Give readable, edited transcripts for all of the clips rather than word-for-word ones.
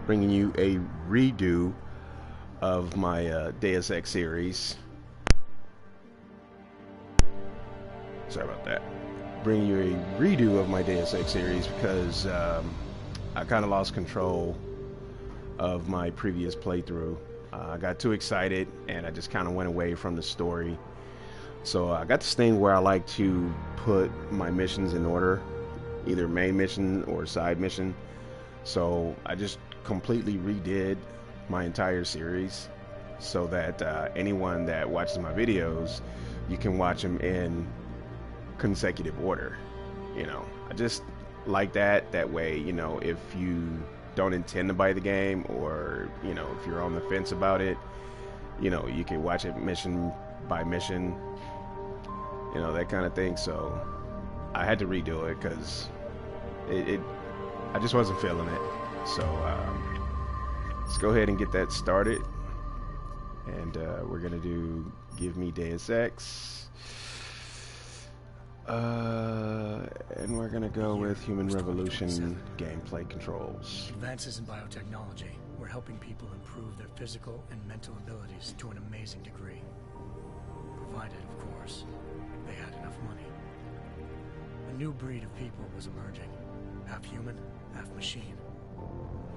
bringing you a redo of my Deus Ex series. Sorry about that. Bringing you a redo of my Deus Ex series because I kind of lost control of my previous playthrough. I got too excited and I just kind of went away from the story. So I got this thing where I like to put my missions in order, either main mission or side mission. So I just completely redid my entire series so that anyone that watches my videos, you can watch them in consecutive order. I just like that way, if you don't intend to buy the game, or if you're on the fence about it, you can watch it mission by mission, that kind of thing. So I had to redo it because I just wasn't feeling it. So let's go ahead and get that started, and we're gonna do Give Me Deus Ex. And we're gonna go with Human Revolution gameplay controls. Advances in biotechnology were helping people improve their physical and mental abilities to an amazing degree. Provided, of course, they had enough money. A new breed of people was emerging, half human, half machine.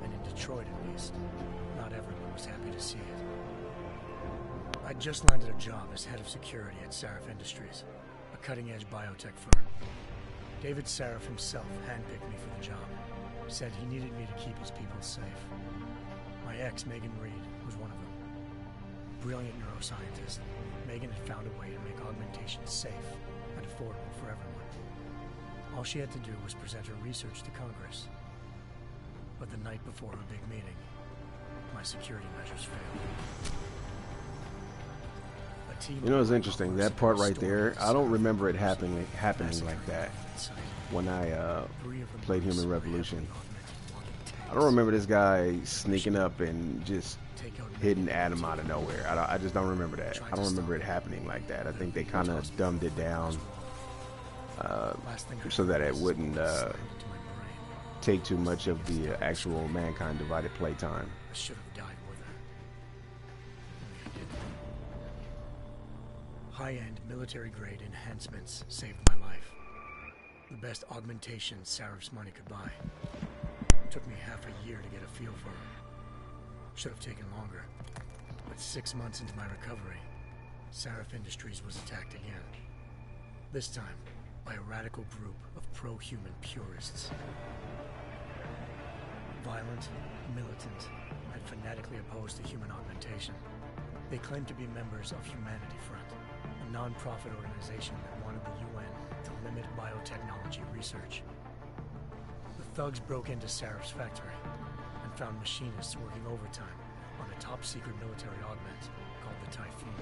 And in Detroit, at least, not everyone was happy to see it. I'd just landed a job as head of security at Sarif Industries, a cutting-edge biotech firm. David Sarif himself handpicked me for the job. Said he needed me to keep his people safe. My ex, Megan Reed, was one of them. Brilliant neuroscientist, Megan had found a way to make augmentation safe and affordable for everyone. All she had to do was present her research to Congress. But the night before her big meeting, my security measures failed. It's interesting, that part right there, I don't remember it happening like that when I played Human Revolution. I don't remember this guy sneaking up and just hitting Adam out of nowhere. I just don't remember that. I don't remember it happening like that. I think they kind of dumbed it down so that it wouldn't take too much of the actual Mankind Divided playtime. I should have died with her. High-end military-grade enhancements saved my life. The best augmentation Sarif's money could buy. It took me half a year to get a feel for her. Should have taken longer. But 6 months into my recovery, Sarif Industries was attacked again. This time by a radical group of pro-human purists. Violent, militant, and fanatically opposed to human augmentation. They claimed to be members of Humanity Front, a non-profit organization that wanted the UN to limit biotechnology research. The thugs broke into Sarif's factory and found machinists working overtime on a top-secret military augment called the Typhoon.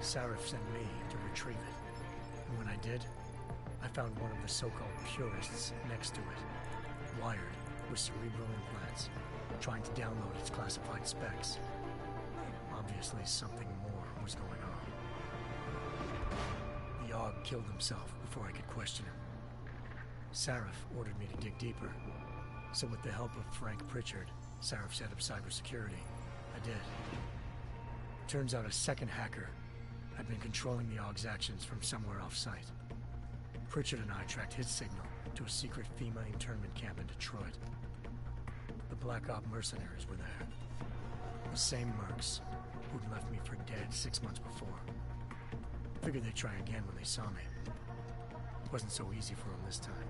Sarif sent me to retrieve it, and when I did, I found one of the so-called purists next to it, wired with cerebral implants, trying to download its classified specs. Obviously, something more was going on. The AUG killed himself before I could question him. Sarif ordered me to dig deeper, so with the help of Frank Pritchard, Sarif's head of cybersecurity, I did. Turns out a second hacker had been controlling the AUG's actions from somewhere off-site. Pritchard and I tracked his signal to a secret FEMA internment camp in Detroit. The Black Op mercenaries were there. The same mercs who'd left me for dead 6 months before. Figured they'd try again when they saw me. It wasn't so easy for them this time.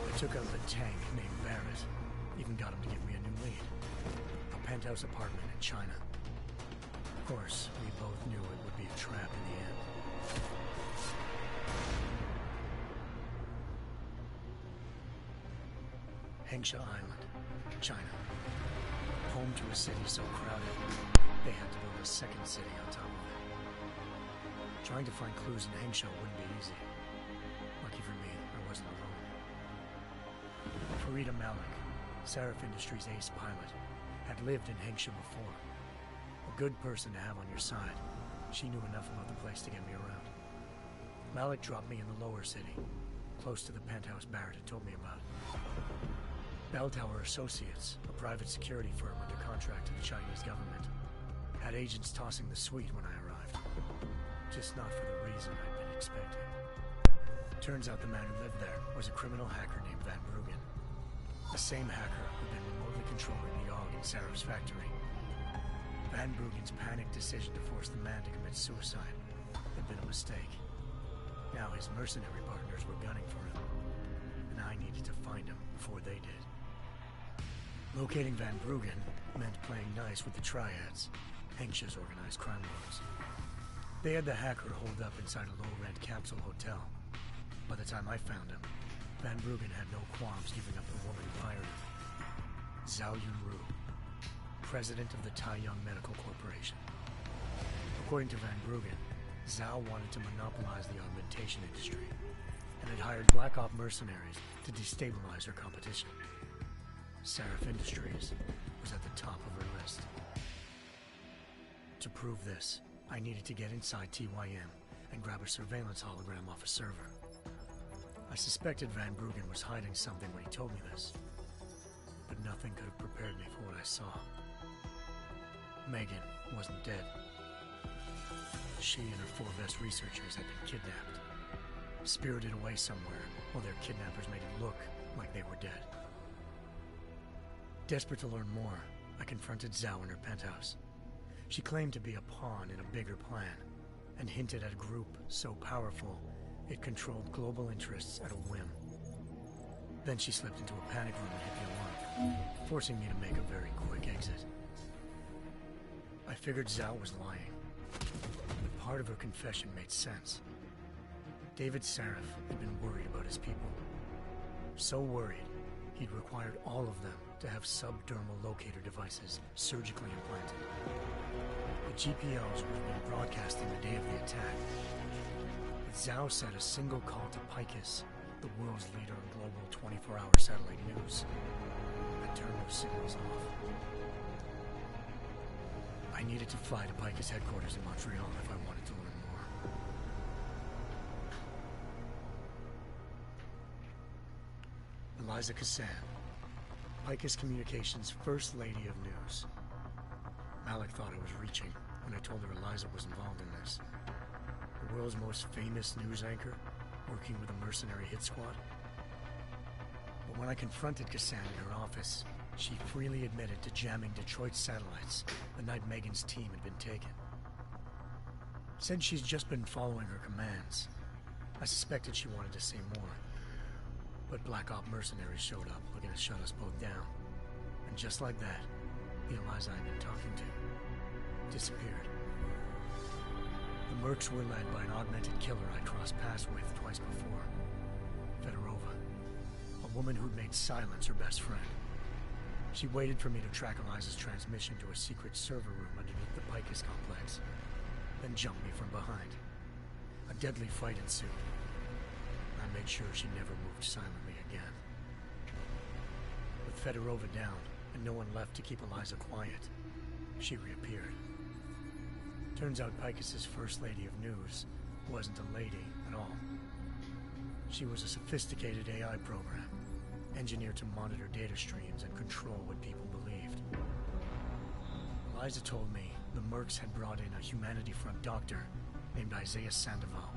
I took out the tank named Barrett. Even got him to give me a new lead. A penthouse apartment in China. Of course, we both knew it would be a trap in the end. Hengsha Island, China. Home to a city so crowded, they had to build a second city on top of it. Trying to find clues in Hengsha wouldn't be easy. Lucky for me, I wasn't alone. Farida Malik, Sarif Industries' ace pilot, had lived in Hengsha before. A good person to have on your side. She knew enough about the place to get me around. Malik dropped me in the lower city, close to the penthouse Barrett had told me about. Bell Tower Associates, a private security firm under contract to the Chinese government, had agents tossing the suite when I arrived. Just not for the reason I'd been expecting. Turns out the man who lived there was a criminal hacker named Van Bruggen. The same hacker who'd been remotely controlling the AUG in Sarah's factory. Van Bruggen's panicked decision to force the man to commit suicide had been a mistake. Now his mercenary partners were gunning for him, and I needed to find him before they did. Locating Van Bruggen meant playing nice with the triads, anxious organized crime lords. They had the hacker holed up inside a low-rent capsule hotel. By the time I found him, Van Bruggen had no qualms giving up the woman who hired him. Zhao Yunru, president of the Taiyang Medical Corporation. According to Van Bruggen, Zhao wanted to monopolize the augmentation industry and had hired Black Op mercenaries to destabilize her competition. Seraph Industries was at the top of her list. To prove this, I needed to get inside TYM and grab a surveillance hologram off a server. I suspected Van Bruggen was hiding something when he told me this, but nothing could have prepared me for what I saw. Megan wasn't dead. She and her 4 best researchers had been kidnapped, spirited away somewhere while their kidnappers made it look like they were dead. Desperate to learn more, I confronted Zhao in her penthouse. She claimed to be a pawn in a bigger plan, and hinted at a group so powerful it controlled global interests at a whim. Then she slipped into a panic room and hit the alarm, forcing me to make a very quick exit. I figured Zhao was lying, but part of her confession made sense. David Saraf had been worried about his people. So worried, he'd required all of them to have subdermal locator devices surgically implanted. The GPOs would have been broadcasting the day of the attack. But Zhao said a single call to Picus, the world's leader in global 24-hour satellite news, had turned those signals off. I needed to fly to Picus headquarters in Montreal if I wanted to learn more. Eliza Cassan, Picus Communications' First Lady of News. Malik thought I was reaching when I told her Eliza was involved in this. The world's most famous news anchor, working with a mercenary hit squad. But when I confronted Cassan in her office, she freely admitted to jamming Detroit's satellites the night Megan's team had been taken. Said she's just been following her commands. I suspected she wanted to say more. But Black Op mercenaries showed up looking to shut us both down. And just like that, the Eliza I'd been talking to disappeared. The mercs were led by an augmented killer I crossed paths with twice before. Fedorova, a woman who'd made silence her best friend. She waited for me to track Eliza's transmission to a secret server room underneath the Picus complex, then jumped me from behind. A deadly fight ensued. I made sure she never moved silently again. With Fedorova down, and no one left to keep Eliza quiet, she reappeared. Turns out Picus's First Lady of News wasn't a lady at all. She was a sophisticated AI program, engineered to monitor data streams and control what people believed. Eliza told me the mercs had brought in a Humanity Front doctor named Isaiah Sandoval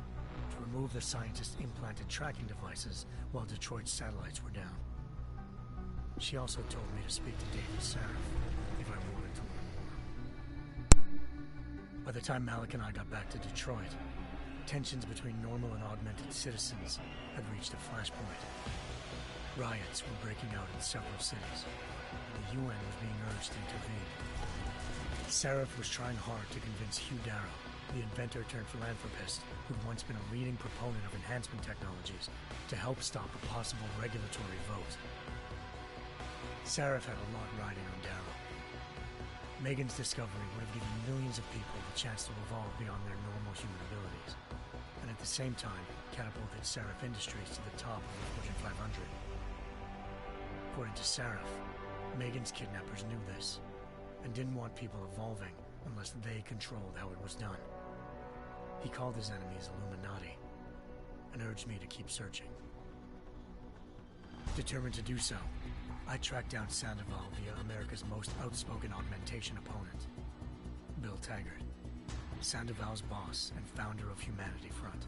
to remove the scientist's implanted tracking devices while Detroit's satellites were down. She also told me to speak to David Saraf if I wanted to learn more. By the time Malik and I got back to Detroit, tensions between normal and augmented citizens had reached a flashpoint. Riots were breaking out in several cities. The UN was being urged to intervene. Saraf was trying hard to convince Hugh Darrow, the inventor turned philanthropist who'd once been a leading proponent of enhancement technologies, to help stop a possible regulatory vote. Saraf had a lot riding on Darrow. Megan's discovery would have given millions of people the chance to evolve beyond their normal human abilities, and at the same time catapulted Saraf Industries to the top of the Fortune 500. According to Saraf, Megan's kidnappers knew this, and didn't want people evolving unless they controlled how it was done. He called his enemies Illuminati, and urged me to keep searching. Determined to do so, I tracked down Sandoval via America's most outspoken augmentation opponent, Bill Taggart, Sandoval's boss and founder of Humanity Front.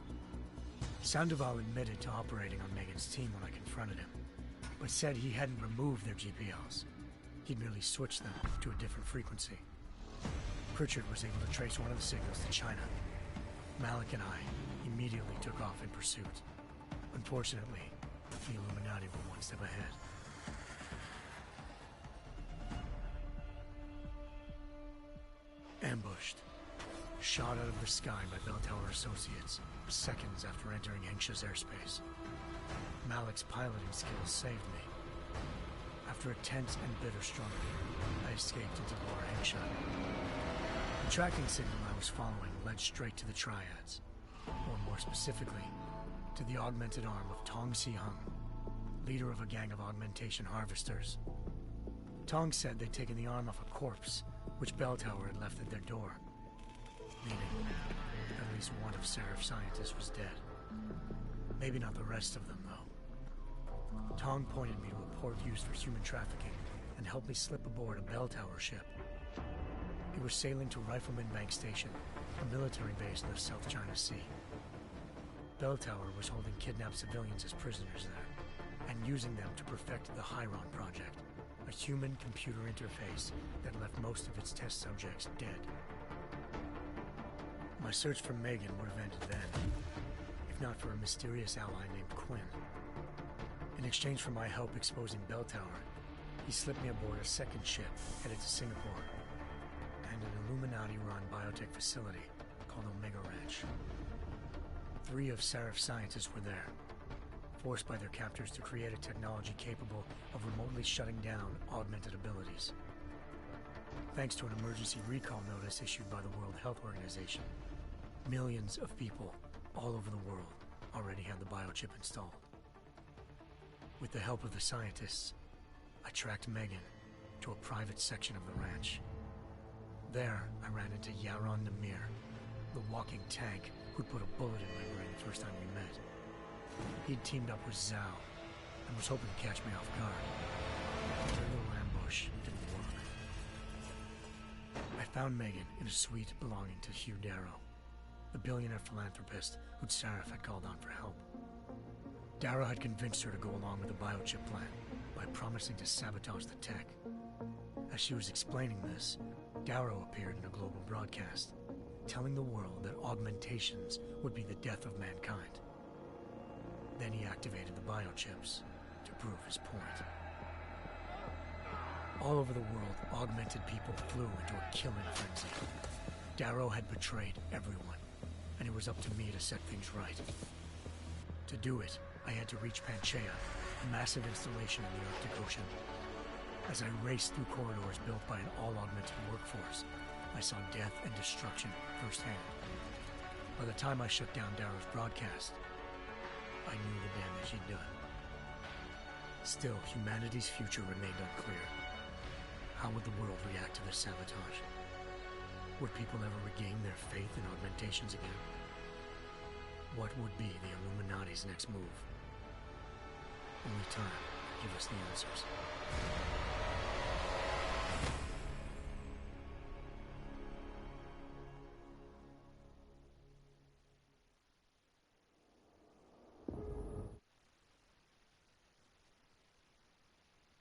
Sandoval admitted to operating on Megan's team when I confronted him, but said he hadn't removed their GPLs. He'd merely switched them to a different frequency. Pritchard was able to trace one of the signals to China. Malik and I immediately took off in pursuit. Unfortunately, the Illuminati were one step ahead. Ambushed. Shot out of the sky by Bell Tower Associates, seconds after entering Hengsha's airspace. Malik's piloting skills saved me. After a tense and bitter struggle, I escaped into Lower Hengsha. The tracking signal I was following led straight to the Triads, or more specifically, to the augmented arm of Tong Si-hung, leader of a gang of augmentation harvesters. Tong said they'd taken the arm off a corpse, which Bell Tower had left at their door, meaning at least one of Seraph's scientists was dead. Maybe not the rest of them, though. Tong pointed me to a port used for human trafficking and helped me slip aboard a Bell Tower ship. It was sailing to Rifleman Bank Station, a military base in the South China Sea. Bell Tower was holding kidnapped civilians as prisoners there, and using them to perfect the Hyron Project, a human-computer interface that left most of its test subjects dead. My search for Megan would have ended then, if not for a mysterious ally named Quinn. In exchange for my help exposing Bell Tower, he slipped me aboard a second ship headed to Singapore, and an Illuminati-run biotech facility called Omega Ranch. 3 of Seraph's scientists were there, forced by their captors to create a technology capable of remotely shutting down augmented abilities. Thanks to an emergency recall notice issued by the World Health Organization, millions of people all over the world already had the biochip installed. With the help of the scientists, I tracked Megan to a private section of the ranch. There, I ran into Yaron Namir, the walking tank who'd put a bullet in my brain the first time we met. He'd teamed up with Zhao and was hoping to catch me off guard. Their little ambush didn't work. I found Megan in a suite belonging to Hugh Darrow, the billionaire philanthropist who Seraph had called on for help. Darrow had convinced her to go along with the biochip plan by promising to sabotage the tech. As she was explaining this, Darrow appeared in a global broadcast, telling the world that augmentations would be the death of mankind. Then he activated the biochips to prove his point. All over the world, augmented people flew into a killing frenzy. Darrow had betrayed everyone, and it was up to me to set things right. To do it, I had to reach Panchaea, a massive installation in the Arctic Ocean. As I raced through corridors built by an all-augmented workforce, I saw death and destruction firsthand. By the time I shut down Darrow's broadcast, I knew the damage he'd done. Still, humanity's future remained unclear. How would the world react to this sabotage? Would people ever regain their faith in augmentations again? What would be the Illuminati's next move? Only time could give us the answers.